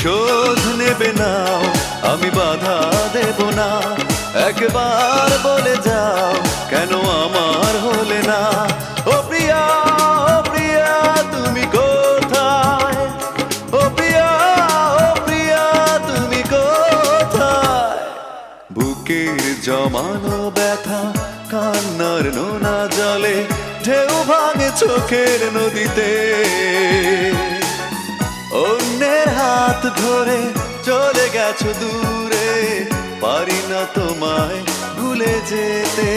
প্রতিশোধ নেবে না, আমি বাধা দেব না। একবার বলে যাও কেন আমার হলে না। ও প্রিয়া, ও প্রিয়া তুমি কোথায়? ও প্রিয়া, ও প্রিয়া তুমি কোথায়? বুকের জমানো ব্যথা কান্নার নোনা জলে ঢেউ ভাঙে চোখের নদীতে। অন্যের হাত ধরে চলে গেছো দূরে, পারি না তোমায় ভুলে যেতে।